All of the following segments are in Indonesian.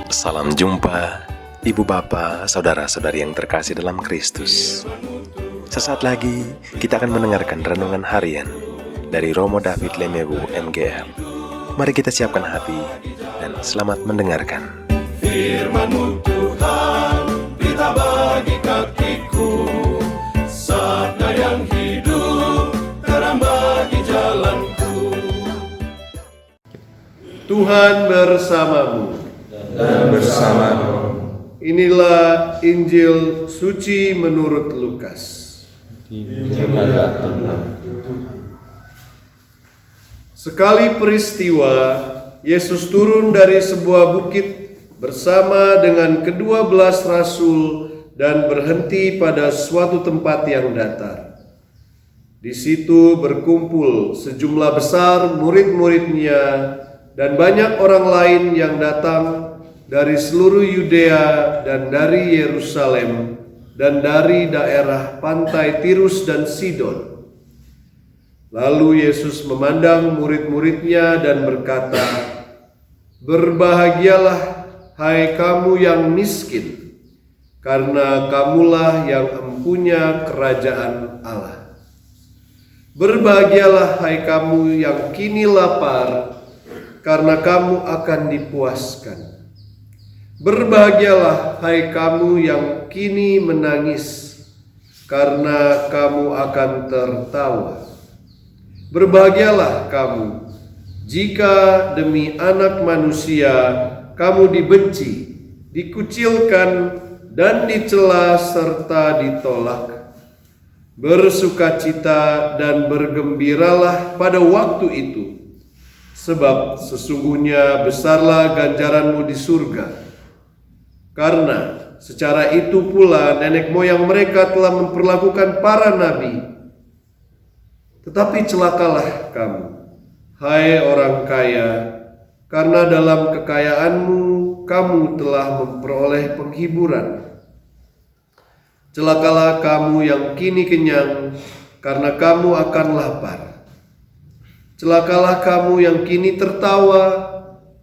Salam jumpa, Ibu Bapa, Saudara-saudari yang terkasih dalam Kristus. Sesaat lagi kita akan mendengarkan renungan harian dari Romo David Lemewu MGR. Mari kita siapkan hati dan selamat mendengarkan. Firman-Mu Tuhan, berita bagi kakiku, sabda yang hidup, terang bagi jalanku. Tuhan bersamamu. Dan bersama roh. Inilah Injil suci menurut Lukas. Dimuliakan Tuhan. Sekali peristiwa, Yesus turun dari sebuah bukit bersama dengan ke-12 rasul dan berhenti pada suatu tempat yang datar. Di situ berkumpul sejumlah besar murid-muridnya dan banyak orang lain yang datang dari seluruh Yudea dan dari Yerusalem dan dari daerah pantai Tirus dan Sidon. Lalu Yesus memandang murid-muridnya dan berkata, "Berbahagialah hai kamu yang miskin, karena kamulah yang empunya kerajaan Allah. Berbahagialah hai kamu yang kini lapar, karena kamu akan dipuaskan. Berbahagialah hai kamu yang kini menangis, karena kamu akan tertawa. Berbahagialah kamu jika demi Anak Manusia kamu dibenci, dikucilkan, dan dicela serta ditolak. Bersukacita dan bergembiralah pada waktu itu, sebab sesungguhnya besarlah ganjaranmu di surga. Karena secara itu pula nenek moyang mereka telah memperlakukan para nabi. Tetapi celakalah kamu, hai orang kaya, karena dalam kekayaanmu kamu telah memperoleh penghiburan. Celakalah kamu yang kini kenyang, karena kamu akan lapar. Celakalah kamu yang kini tertawa,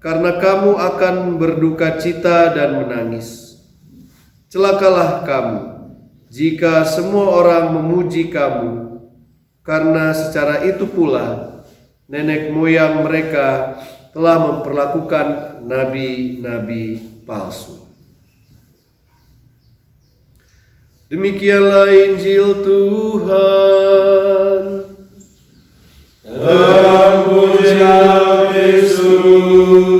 karena kamu akan berduka cita dan menangis. Celakalah kamu jika semua orang memuji kamu, karena secara itu pula nenek moyang mereka telah memperlakukan nabi-nabi palsu." Demikianlah Injil Tuhan. Terpujilah Yesus.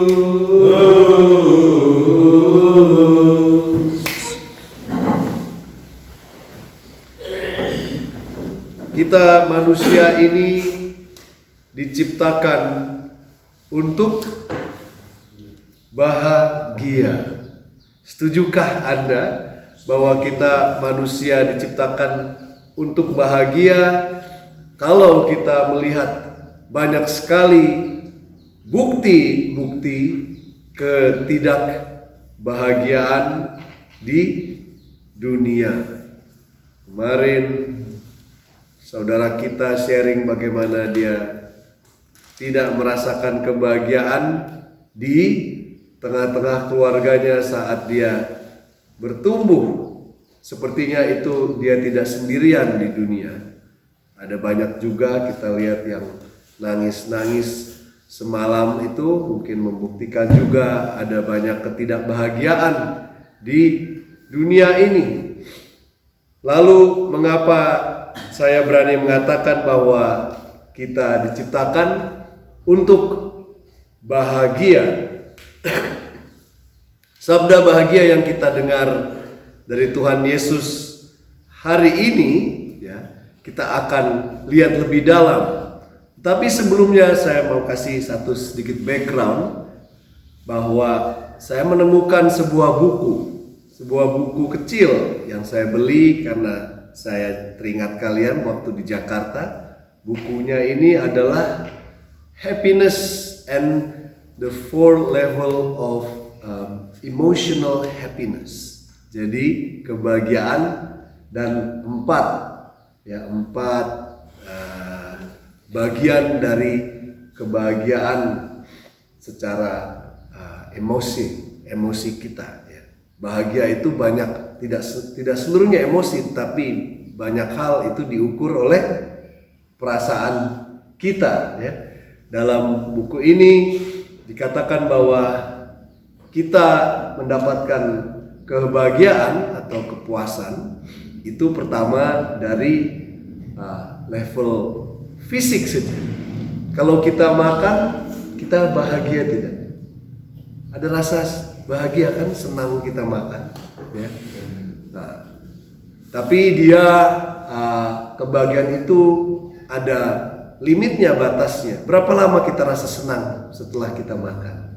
Kita manusia ini diciptakan untuk bahagia. Setujukah Anda bahwa kita manusia diciptakan untuk bahagia? Kalau kita melihat banyak sekali bukti-bukti ketidakbahagiaan di dunia. Kemarin saudara kita sharing bagaimana dia tidak merasakan kebahagiaan di tengah-tengah keluarganya saat dia bertumbuh. Sepertinya itu dia tidak sendirian di dunia. Ada banyak juga kita lihat yang nangis-nangis semalam itu mungkin membuktikan juga ada banyak ketidakbahagiaan di dunia ini. Lalu mengapa saya berani mengatakan bahwa kita diciptakan untuk bahagia? Sabda bahagia yang kita dengar dari Tuhan Yesus hari ini, ya, kita akan lihat lebih dalam. Tapi sebelumnya saya mau kasih satu sedikit background bahwa saya menemukan sebuah buku kecil yang saya beli karena saya teringat kalian waktu di Jakarta. Bukunya ini adalah Happiness and the Four Level of Emotional Happiness. Jadi kebahagiaan dan empat bagian dari kebahagiaan secara emosi. emosi kita. Ya. Bahagia itu banyak, tidak seluruhnya emosi, tapi banyak hal itu diukur oleh perasaan kita. Ya. Dalam buku ini dikatakan bahwa kita mendapatkan kebahagiaan atau kepuasan itu pertama dari level fisik saja. Kalau kita makan, kita bahagia tidak? Ada rasa bahagia kan, senang kita makan, ya. Nah, tapi dia kebahagiaan itu ada limitnya, batasnya. Berapa lama kita rasa senang setelah kita makan?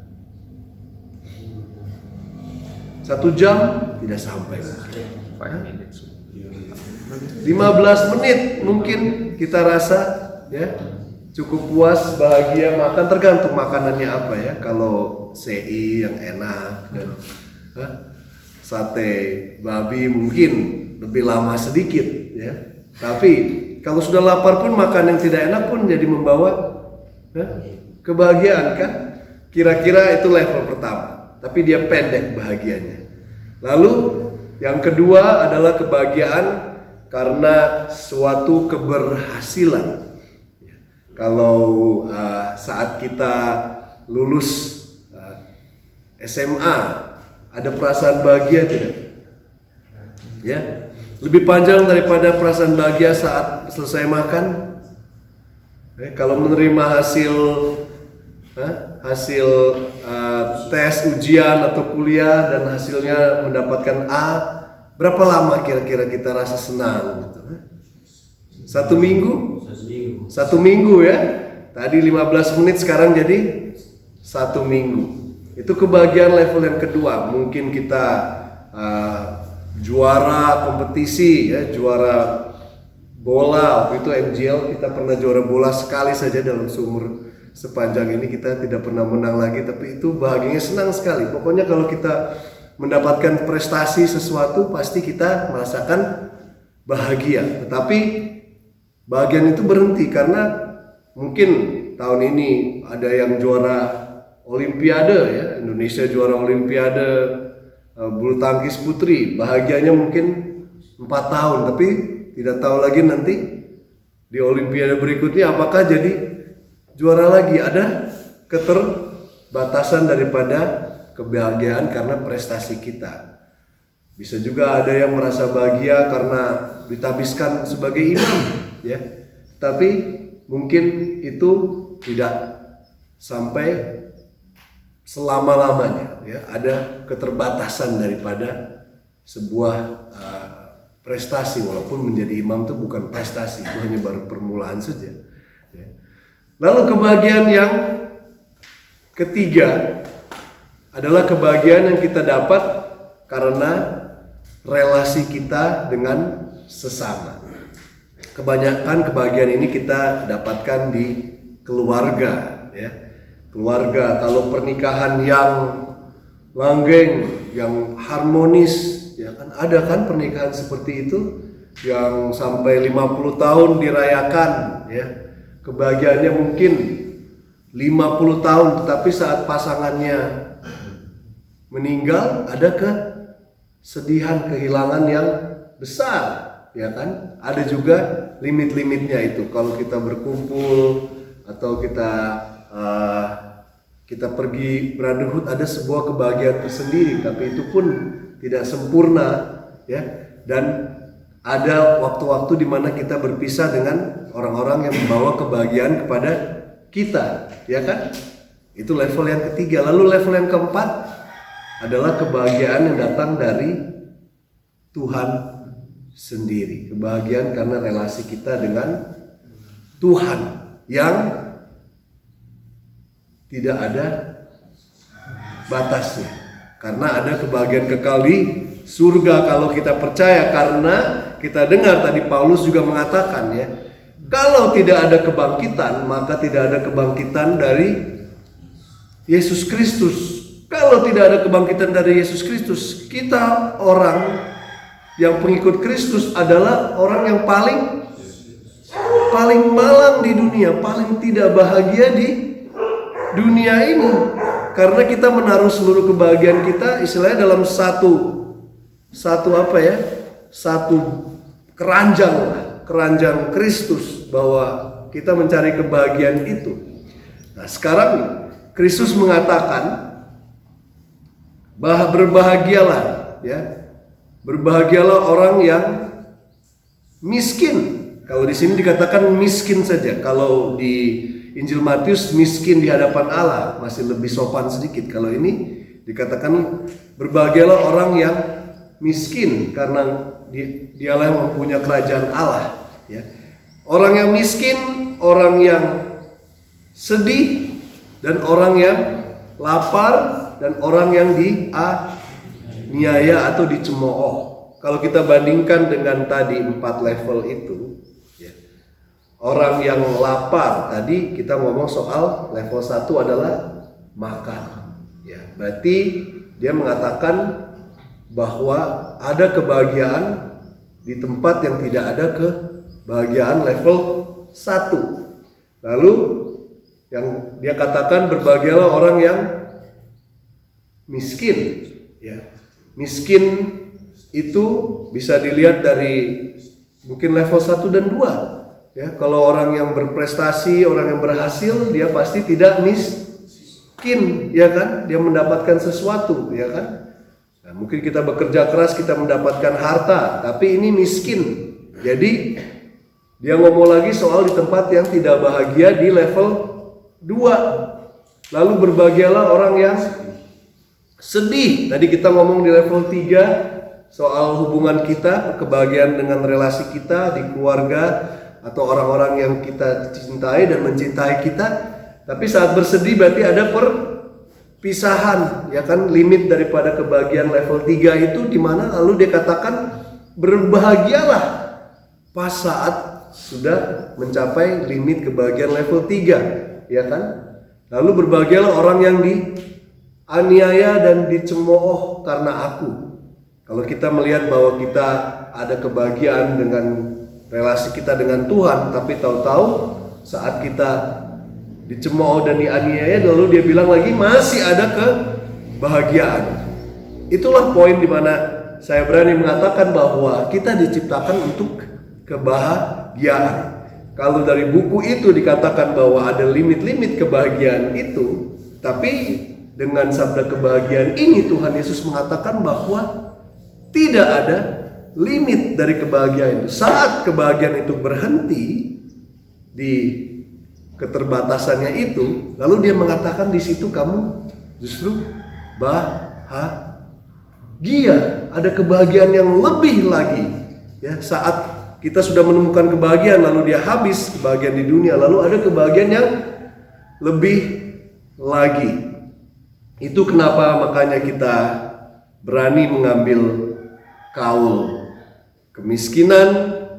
1 jam tidak sampai. 5 minutes. 15 menit mungkin kita rasa ya cukup puas, bahagia makan, tergantung makanannya apa ya. Kalau sei yang enak dan sate babi mungkin lebih lama sedikit ya. Tapi kalau sudah lapar pun makan yang tidak enak pun jadi membawa kebahagiaan kan. Kira-kira itu level pertama. Tapi dia pendek bahagianya. Lalu yang kedua adalah kebahagiaan karena suatu keberhasilan. Kalau saat kita lulus SMA, ada perasaan bahagia tidak? Ya, lebih panjang daripada perasaan bahagia saat selesai makan. Kalau menerima hasil tes ujian atau kuliah dan hasilnya mendapatkan A, berapa lama kira-kira kita rasa senang? Gitu? 1 minggu? 1 minggu ya. Tadi 15 menit, sekarang jadi 1 minggu. Itu kebahagiaan level yang kedua. Mungkin kita juara kompetisi ya, juara bola. Waktu itu MGL kita pernah juara bola sekali saja dalam seumur sepanjang ini, kita tidak pernah menang lagi, tapi itu bahagianya senang sekali. Pokoknya kalau kita mendapatkan prestasi sesuatu pasti kita merasakan bahagia. Tetapi bahagian itu berhenti karena mungkin tahun ini ada yang juara Olimpiade ya, Indonesia juara Olimpiade bulu tangkis putri, bahagianya mungkin 4 tahun, tapi tidak tahu lagi nanti di Olimpiade berikutnya apakah jadi juara lagi. Ada keterbatasan daripada kebahagiaan karena prestasi kita. Bisa juga ada yang merasa bahagia karena ditabiskan sebagai imam, ya. Tapi mungkin itu tidak sampai selama-lamanya, ya. Ada keterbatasan daripada sebuah prestasi, walaupun menjadi imam itu bukan prestasi, itu hanya baru permulaan saja. Ya. Lalu kebahagiaan yang ketiga adalah kebahagiaan yang kita dapat karena relasi kita dengan sesama. Kebanyakan kebahagiaan ini kita dapatkan di keluarga, ya. Keluarga, kalau pernikahan yang langgeng, yang harmonis, ya kan, ada kan pernikahan seperti itu yang sampai 50 tahun dirayakan, ya. Kebahagiaannya mungkin 50 tahun, tetapi saat pasangannya meninggal ada kesedihan, kehilangan yang besar, ya kan? Ada juga limit-limitnya itu. Kalau kita berkumpul atau kita pergi brotherhood, ada sebuah kebahagiaan tersendiri, tapi itu pun tidak sempurna, ya. Dan ada waktu-waktu di mana kita berpisah dengan orang-orang yang membawa kebahagiaan kepada kita, ya kan? Itu level yang ketiga. Lalu level yang keempat adalah kebahagiaan yang datang dari Tuhan sendiri. Kebahagiaan karena relasi kita dengan Tuhan yang tidak ada batasnya. Karena ada kebahagiaan kekal di surga kalau kita percaya, karena kita dengar tadi Paulus juga mengatakan, ya, kalau tidak ada kebangkitan, maka tidak ada kebangkitan dari Yesus Kristus. Kalau tidak ada kebangkitan dari Yesus Kristus, kita orang yang pengikut Kristus adalah orang yang paling malang di dunia, paling tidak bahagia di dunia ini. karena kita menaruh seluruh kebahagiaan kita istilahnya dalam satu apa ya? Satu keranjang Kristus, bahwa kita mencari kebahagiaan itu. Nah, sekarang Kristus mengatakan bahwa berbahagialah ya. Berbahagialah orang yang miskin. Kalau di sini dikatakan miskin saja. Kalau di Injil Matius miskin di hadapan Allah, masih lebih sopan sedikit. Kalau ini dikatakan berbahagialah orang yang miskin karena dialah yang mempunyai kerajaan Allah, ya. Orang yang miskin, orang yang sedih, dan orang yang lapar, dan orang yang dianiaya atau dicemooh. Kalau kita bandingkan dengan tadi 4 level itu, ya, orang yang lapar tadi kita ngomong soal level 1 adalah makan, ya. Berarti dia mengatakan bahwa ada kebahagiaan di tempat yang tidak ada kebahagiaan level 1. Lalu yang dia katakan berbahagialah orang yang miskin, ya. Miskin itu bisa dilihat dari mungkin level 1 dan 2, ya. Kalau orang yang berprestasi, orang yang berhasil, dia pasti tidak miskin, ya kan? Dia mendapatkan sesuatu, ya kan? Nah, mungkin kita bekerja keras, kita mendapatkan harta, tapi ini miskin. Jadi dia ngomong lagi soal di tempat yang tidak bahagia di level 2. Lalu berbahagialah orang yang sedih. Tadi kita ngomong di level 3 soal hubungan kita, kebahagiaan dengan relasi kita di keluarga atau orang-orang yang kita cintai dan mencintai kita. Tapi saat bersedih berarti ada perpisahan, ya kan? Limit daripada kebahagiaan level 3 itu di mana lalu dia katakan berbahagialah pas saat sudah mencapai limit kebahagiaan level 3, ya kan? Lalu berbahagialah orang yang dianiaya dan dicemooh karena aku. Kalau kita melihat bahwa kita ada kebahagiaan dengan relasi kita dengan Tuhan, tapi tahu-tahu saat kita dicemooh dan dianiaya, lalu dia bilang lagi masih ada kebahagiaan. Itulah poin di mana saya berani mengatakan bahwa kita diciptakan untuk kebahagiaan. Kalau dari buku itu dikatakan bahwa ada limit-limit kebahagiaan itu, tapi dengan sabda kebahagiaan ini Tuhan Yesus mengatakan bahwa tidak ada limit dari kebahagiaan itu. Saat kebahagiaan itu berhenti di keterbatasannya itu, lalu dia mengatakan di situ kamu justru bahagia. Ada kebahagiaan yang lebih lagi, ya. Saat kita sudah menemukan kebahagiaan lalu dia habis kebahagiaan di dunia, lalu ada kebahagiaan yang lebih lagi. Itu kenapa makanya kita berani mengambil kaul kemiskinan,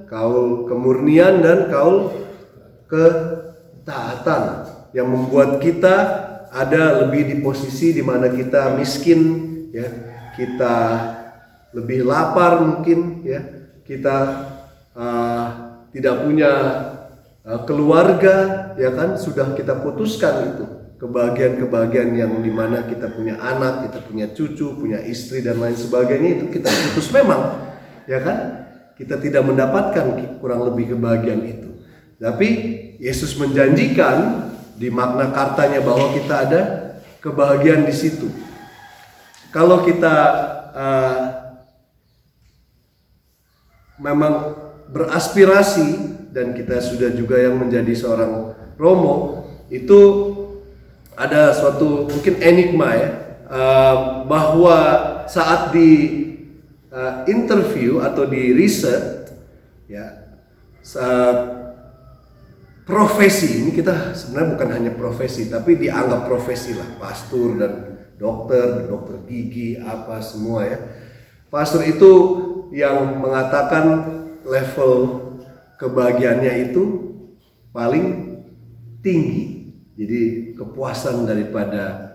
kaul kemurnian, dan kaul ketaatan yang membuat kita ada lebih di posisi di mana kita miskin, ya. Kita lebih lapar mungkin, ya. Kita tidak punya keluarga, ya kan? Sudah kita putuskan itu kebahagiaan-kebahagiaan yang dimana kita punya anak, kita punya cucu, punya istri dan lain sebagainya, itu kita putus memang, ya kan? Kita tidak mendapatkan kurang lebih kebahagiaan itu. Tapi Yesus menjanjikan di makna kartanya bahwa kita ada kebahagiaan di situ. Kalau kita memang beraspirasi, dan kita sudah juga yang menjadi seorang Romo, itu ada suatu mungkin enigma, ya, bahwa saat di interview atau di riset, ya, profesi ini kita sebenarnya bukan hanya profesi, tapi dianggap profesi lah, pastor dan dokter gigi apa semua, ya. Pastor itu yang mengatakan level kebahagiaannya itu paling tinggi. Jadi kepuasan daripada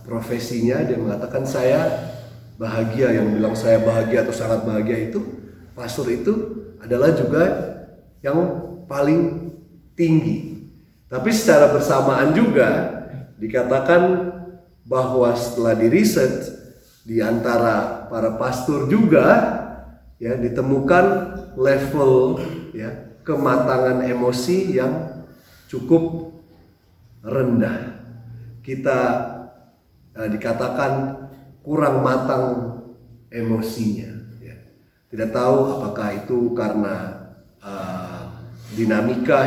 profesinya, dia mengatakan saya bahagia. Yang bilang saya bahagia atau sangat bahagia itu, pastor itu adalah juga yang paling tinggi. Tapi secara bersamaan juga dikatakan bahwa setelah diriset di antara para pastor juga ya ditemukan level ya kematangan emosi yang cukup rendah. Kita dikatakan kurang matang emosinya ya. Tidak tahu apakah itu karena dinamika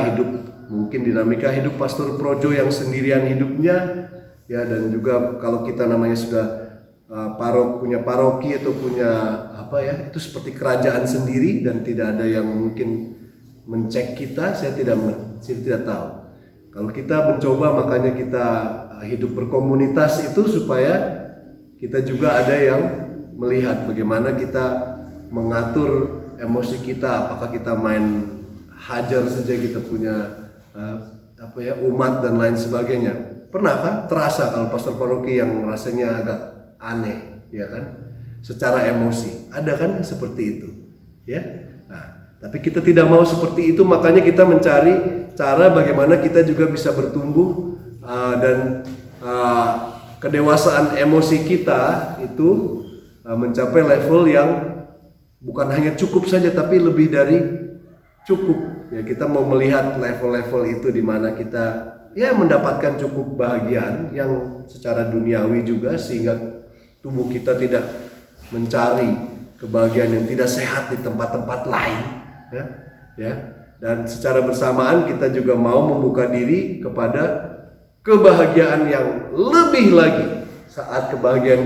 hidup Pastor Projo yang sendirian hidupnya ya, dan juga kalau kita namanya sudah punya paroki atau punya itu seperti kerajaan sendiri dan tidak ada yang mungkin mencek kita. Saya tidak tahu. Kalau kita mencoba, makanya kita hidup berkomunitas itu supaya kita juga ada yang melihat bagaimana kita mengatur emosi kita. Apakah kita main hajar saja, kita punya umat dan lain sebagainya. Pernah kan terasa kalau pastor paroki yang rasanya agak aneh, ya kan? Secara emosi, ada kan seperti itu, ya. Nah, tapi kita tidak mau seperti itu, makanya kita mencari cara bagaimana kita juga bisa bertumbuh dan kedewasaan emosi kita itu mencapai level yang bukan hanya cukup saja, tapi lebih dari cukup. Ya, kita mau melihat level-level itu di mana kita ya mendapatkan cukup bahagian yang secara duniawi juga, sehingga tubuh kita tidak mencari kebahagiaan yang tidak sehat di tempat-tempat lain ya. Dan secara bersamaan kita juga mau membuka diri kepada kebahagiaan yang lebih lagi. Saat kebahagiaan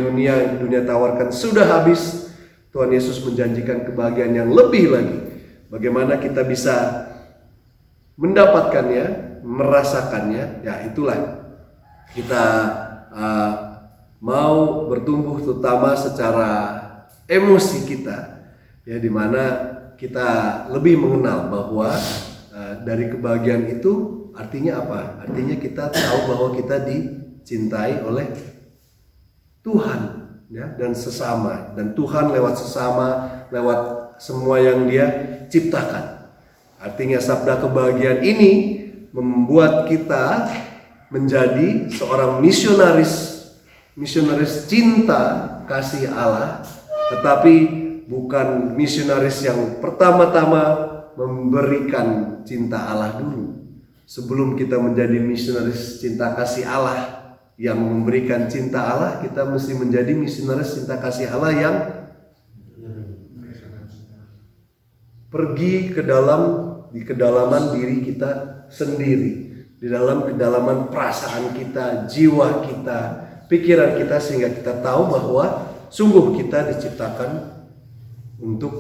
dunia tawarkan sudah habis, Tuhan Yesus menjanjikan kebahagiaan yang lebih lagi. Bagaimana kita bisa mendapatkannya, merasakannya, ya itulah kita mau bertumbuh terutama secara emosi kita, ya, dimana kita lebih mengenal bahwa dari kebahagiaan itu artinya apa? Artinya kita tahu bahwa kita dicintai oleh Tuhan, ya, dan sesama, dan Tuhan lewat sesama, lewat semua yang Dia ciptakan. Artinya sabda kebahagiaan ini membuat kita menjadi seorang misionaris cinta kasih Allah, tetapi bukan misionaris yang pertama-tama memberikan cinta Allah dulu. Sebelum kita menjadi misionaris cinta kasih Allah yang memberikan cinta Allah, kita mesti menjadi misionaris cinta kasih Allah yang pergi di kedalaman diri kita sendiri, di dalam kedalaman perasaan kita, jiwa kita, pikiran kita, sehingga kita tahu bahwa sungguh kita diciptakan untuk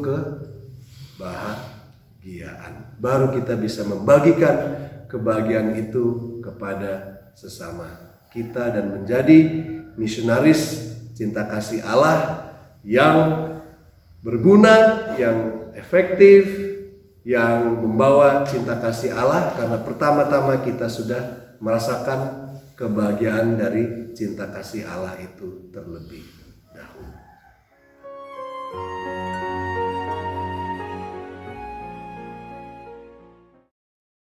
kebahagiaan. Baru kita bisa membagikan kebahagiaan itu kepada sesama kita dan menjadi misionaris cinta kasih Allah yang berguna, yang efektif, yang membawa cinta kasih Allah, karena pertama-tama kita sudah merasakan kebahagiaan dari cinta kasih Allah itu terlebih dahulu.